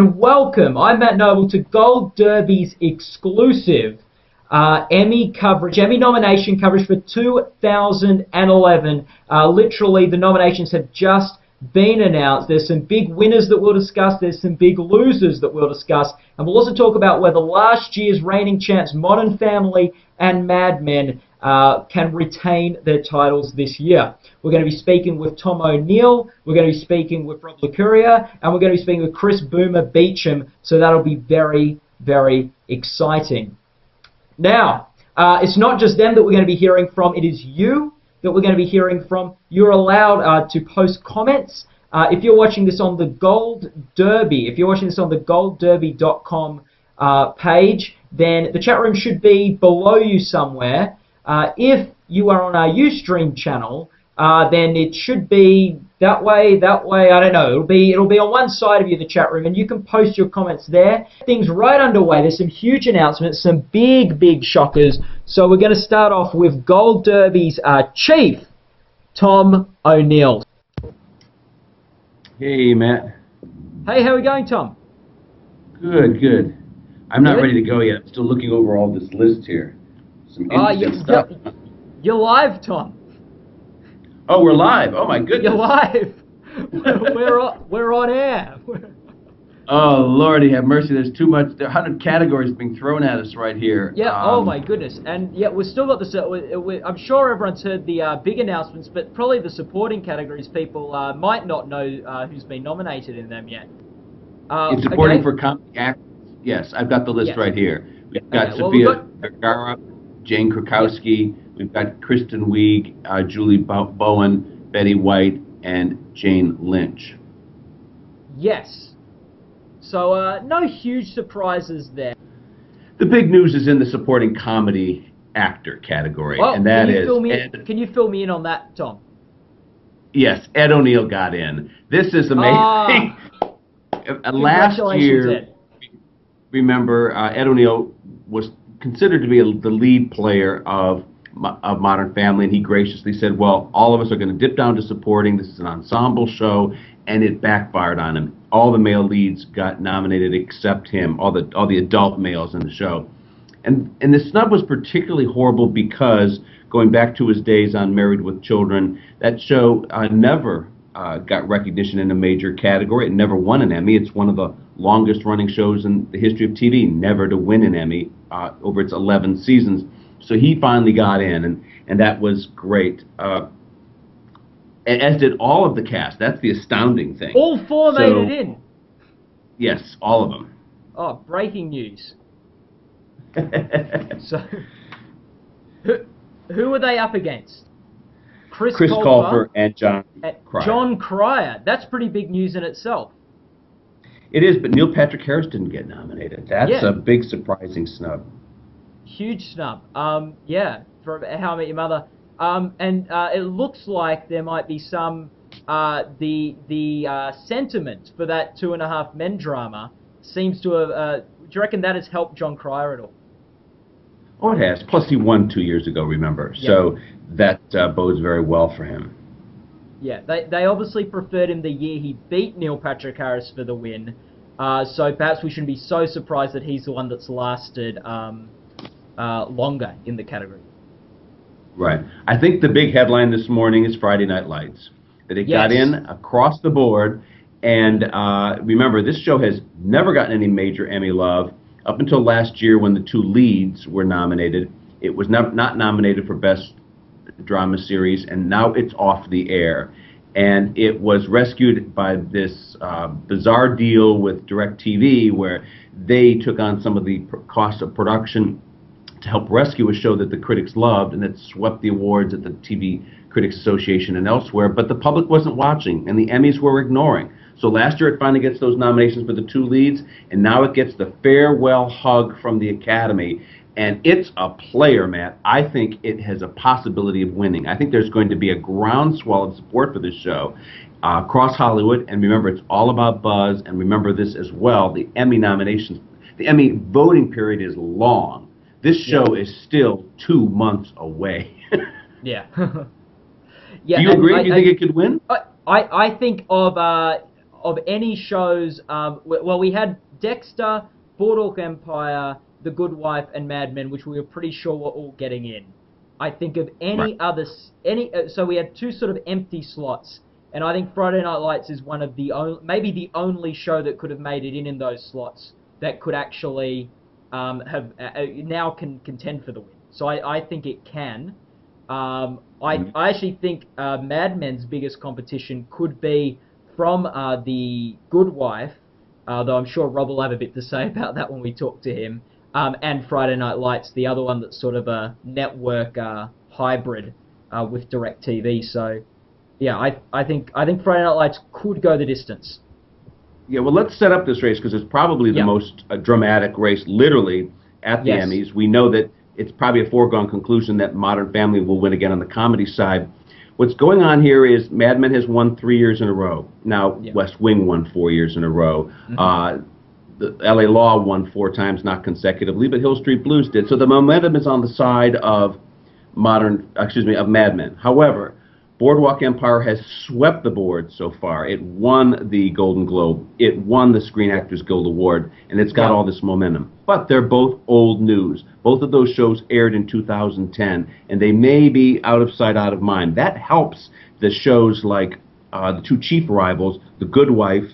and welcome. I'm Matt Noble to Gold Derby's exclusive Emmy coverage, Emmy nomination coverage for 2011. Literally, the nominations have just been announced. There's some big winners that we'll discuss. There's some big losers that we'll discuss. And we'll also talk about whether last year's reigning champs, Modern Family and Mad Men, can retain their titles this year. We're going to be speaking with Tom O'Neill, we're going to be speaking with Rob LaCuria, and we're going to be speaking with Chris Boomer Beecham, so that'll be very, very exciting. Now, it's not just them that we're going to be hearing from, it is you that we're going to be hearing from. You're allowed to post comments. If you're watching this on the Gold Derby, if you're watching this on the GoldDerby.com page, then the chat room should be below you somewhere. If you are on our Ustream channel, then it should be that way, I don't know. It'll be on one side of you, the chat room, and you can post your comments there. Things right underway. There's some huge announcements, some big, big shockers. So we're going to start off with Gold Derby's chief, Tom O'Neill. Hey, Matt. Hey, how are we going, Tom? Good, good. I'm not ready to go yet. I'm still looking over all this list here. Some interesting stuff. You're live, Tom. Oh, we're live. Oh, my goodness. You're live. We're on air. Oh, Lordy have mercy. There's too much. There are 100 categories being thrown at us right here. Yeah, oh my goodness. And yeah, we've still got the... I'm sure everyone's heard the big announcements, but probably the supporting categories people might not know who's been nominated in them yet. In supporting for comedy actors, yes, I've got the list right here. We've got Sophia Vergara, Jane Krakowski, we've got Kristen Wiig, Julie Bowen, Betty White, and Jane Lynch. Yes. So, no huge surprises there. The big news is in the supporting comedy actor category, and that is... Can you fill me in on that, Tom? Yes, Ed O'Neill got in. This is amazing. Last year, Ed. Remember, Ed O'Neill was considered to be the lead player of Modern Family, and he graciously said, well, all of us are going to dip down to supporting. This is an ensemble show, and it backfired on him. All the male leads got nominated except him, all the adult males in the show. And the snub was particularly horrible because, going back to his days on Married with Children, that show never got recognition in a major category. It never won an Emmy. It's one of the longest running shows in the history of TV, never to win an Emmy over its 11 seasons. So he finally got in, and that was great. As did all of the cast. That's the astounding thing. All four made it in. Yes, all of them. Oh, breaking news. So, who are they up against? Chris Colfer and John Cryer. John Cryer. That's pretty big news in itself. It is, but Neil Patrick Harris didn't get nominated. That's a big, surprising snub. Huge snub. Yeah, for How I Met Your Mother. And it looks like there might be some the sentiment for that 2.5 Men drama seems to have. Do you reckon that has helped John Cryer at all? Oh, it has. Plus, he won 2 years ago. Remember, so that bodes very well for him. Yeah, they obviously preferred him the year he beat Neil Patrick Harris for the win. So perhaps we shouldn't be so surprised that he's the one that's lasted longer in the category. Right. I think the big headline this morning is Friday Night Lights. That it got in across the board. And remember, this show has never gotten any major Emmy love. Up until last year when the two leads were nominated, it was not nominated for Best Drama Series, and now it's off the air. And it was rescued by this bizarre deal with DirecTV where they took on some of the cost of production to help rescue a show that the critics loved and that swept the awards at the TV Critics Association and elsewhere, but the public wasn't watching and the Emmys were ignoring. So last year it finally gets those nominations for the two leads, and now it gets the farewell hug from the Academy, and it's a player, Matt. I think it has a possibility of winning. I think there's going to be a groundswell of support for this show across Hollywood, and remember, it's all about buzz, and remember this as well, the Emmy nominations, the Emmy voting period is long. This show is still 2 months away. Yeah. Do you agree? Do you think it could win? I think of of any shows, well, we had Dexter, Boardwalk Empire, The Good Wife, and Mad Men, which we were pretty sure were all getting in. I think of any so we had two sort of empty slots, and I think Friday Night Lights is one of the maybe the only show that could have made it in those slots that could actually have now can contend for the win. So I think it can. I actually think Mad Men's biggest competition could be from The Good Wife, though I'm sure Rob will have a bit to say about that when we talk to him. And Friday Night Lights, the other one that's sort of a network hybrid with DirecTV. So, yeah, I think Friday Night Lights could go the distance. Yeah, well, let's set up this race because it's probably the most dramatic race, literally, at the Emmys. We know that it's probably a foregone conclusion that Modern Family will win again on the comedy side. What's going on here is Mad Men has won 3 years in a row. Now, West Wing won 4 years in a row. The LA Law won 4 times, not consecutively, but Hill Street Blues did. So the momentum is on the side of Mad Men. However, Boardwalk Empire has swept the board so far. It won the Golden Globe. It won the Screen Actors Guild Award, and it's got all this momentum. But they're both old news. Both of those shows aired in 2010, and they may be out of sight, out of mind. That helps the shows like the two chief rivals, The Good Wife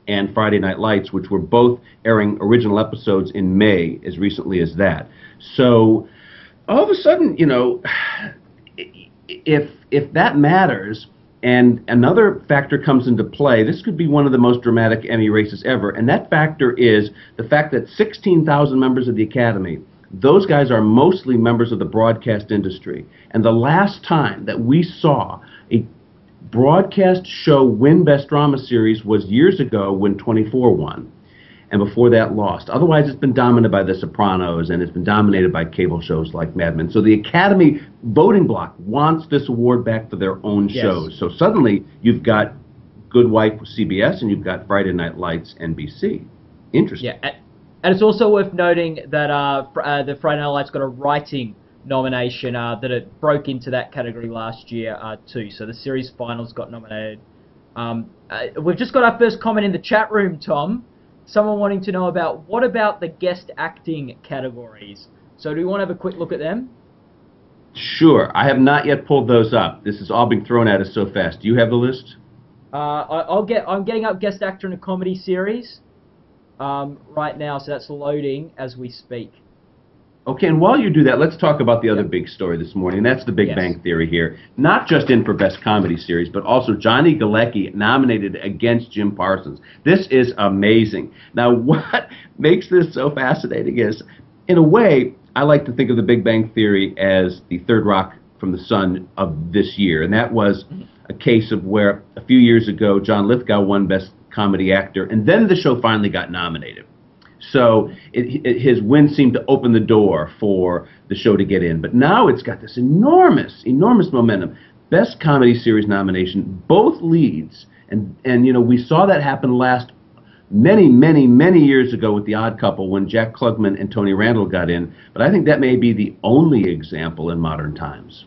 and Friday Night Lights, which were both airing original episodes in May, as recently as that. So all of a sudden, you know, if that matters, and another factor comes into play, this could be one of the most dramatic Emmy races ever, and that factor is the fact that 16,000 members of the Academy, those guys are mostly members of the broadcast industry. And the last time that we saw a broadcast show win Best Drama Series was years ago when 24 won, and before that lost. Otherwise, it's been dominated by The Sopranos, and it's been dominated by cable shows like Mad Men. So the Academy voting bloc wants this award back for their own shows. So suddenly, you've got Good Wife with CBS, and you've got Friday Night Lights, NBC. Interesting. Yeah, and it's also worth noting that the Friday Night Lights got a writing nomination that it broke into that category last year too. So the series finals got nominated. We've just got our first comment in the chat room, Tom. Someone wanting to know about what about the guest acting categories. So do we want to have a quick look at them? Sure. I have not yet pulled those up. This is all being thrown at us so fast. Do you have the list? I'm getting up guest actor in a comedy series right now, so that's loading as we speak. Okay, and while you do that, let's talk about the other big story this morning. That's the Big Bang Theory here. Not just in for Best Comedy Series, but also Johnny Galecki nominated against Jim Parsons. This is amazing. Now, what makes this so fascinating is, in a way, I like to think of the Big Bang Theory as the third rock from the sun of this year. And that was a case of where a few years ago, John Lithgow won Best Comedy Actor, and then the show finally got nominated. So his win seemed to open the door for the show to get in. But now it's got this enormous momentum. Best Comedy Series nomination, both leads. And you know, we saw that happen many years ago with The Odd Couple when Jack Klugman and Tony Randall got in. But I think that may be the only example in modern times.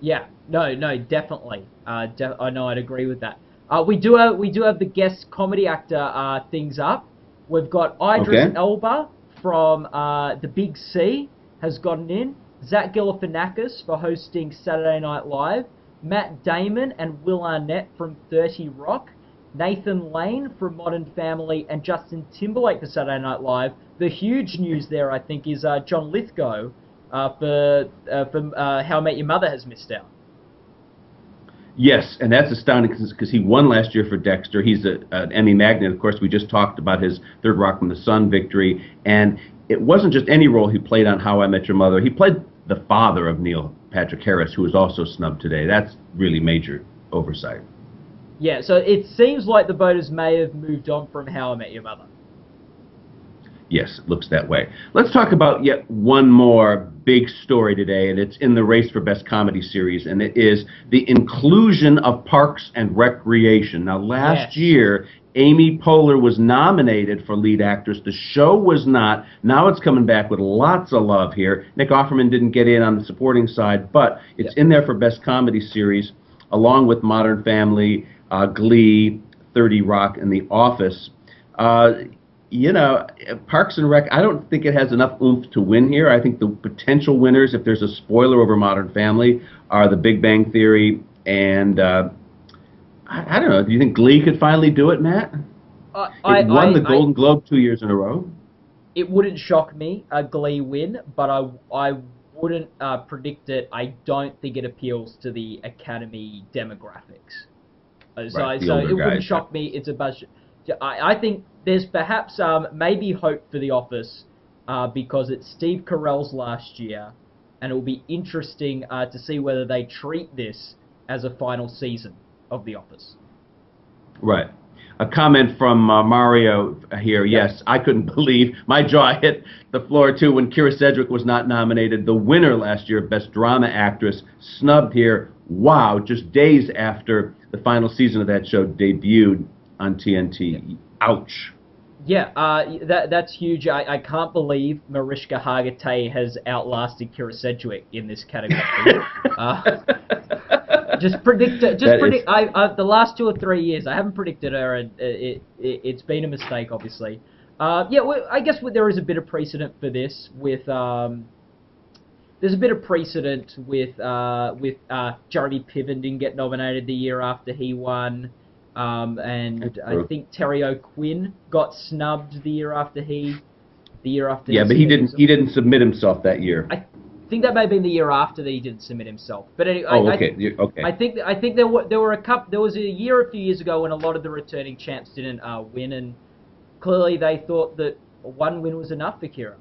Yeah, no, definitely. I know I'd agree with that. We do have the guest comedy actor things up. We've got Idris Elba from The Big C has gotten in. Zach Galifianakis for hosting Saturday Night Live. Matt Damon and Will Arnett from 30 Rock. Nathan Lane from Modern Family, and Justin Timberlake for Saturday Night Live. The huge news there, I think, is John Lithgow for How I Met Your Mother has missed out. Yes, and that's astounding because he won last year for Dexter. He's an Emmy magnet. Of course, we just talked about his Third Rock from the Sun victory. And it wasn't just any role he played on How I Met Your Mother. He played the father of Neil Patrick Harris, who was also snubbed today. That's really major oversight. Yeah, so it seems like the voters may have moved on from How I Met Your Mother. Yes, it looks that way. Let's talk about yet one more big story today, and it's in the race for Best Comedy Series, and it is the inclusion of Parks and Recreation. Now, last year, Amy Poehler was nominated for lead actress. The show was not. Now it's coming back with lots of love here. Nick Offerman didn't get in on the supporting side, but it's in there for Best Comedy Series, along with Modern Family, Glee, 30 Rock and The Office. You know, Parks and Rec, I don't think it has enough oomph to win here. I think the potential winners, if there's a spoiler over Modern Family, are The Big Bang Theory and I don't know. Do you think Glee could finally do it, Matt? It won the Golden Globe 2 years in a row. It wouldn't shock me a Glee win, but I wouldn't predict it. I don't think it appeals to the Academy demographics. So it wouldn't shock me. It's a budget. I think there's perhaps maybe hope for The Office because it's Steve Carell's last year, and it will be interesting to see whether they treat this as a final season of The Office. Right. A comment from Mario here. Yep. Yes, I couldn't believe my jaw hit the floor too when Kyra Sedgwick was not nominated. The winner last year, Best Drama Actress, snubbed here. Wow, just days after the final season of that show debuted on TNT. Yep. Ouch. Yeah, that's huge. I can't believe Mariska Hargitay has outlasted Kyra Sedgwick in this category. Just predict it. Just predict. The last 2 or 3 years, I haven't predicted her, and it's been a mistake, obviously. Yeah, well, I guess there is a bit of precedent for this. There's a bit of precedent with Jeremy Piven didn't get nominated the year after he won, and I think Terry O'Quinn got snubbed the year after he. Yeah, but he didn't submit himself that year. I think that may have been the year after that he didn't submit himself. But anyway, okay. I think there was a year a few years ago when a lot of the returning champs didn't win, and clearly they thought that one win was enough for Kyra.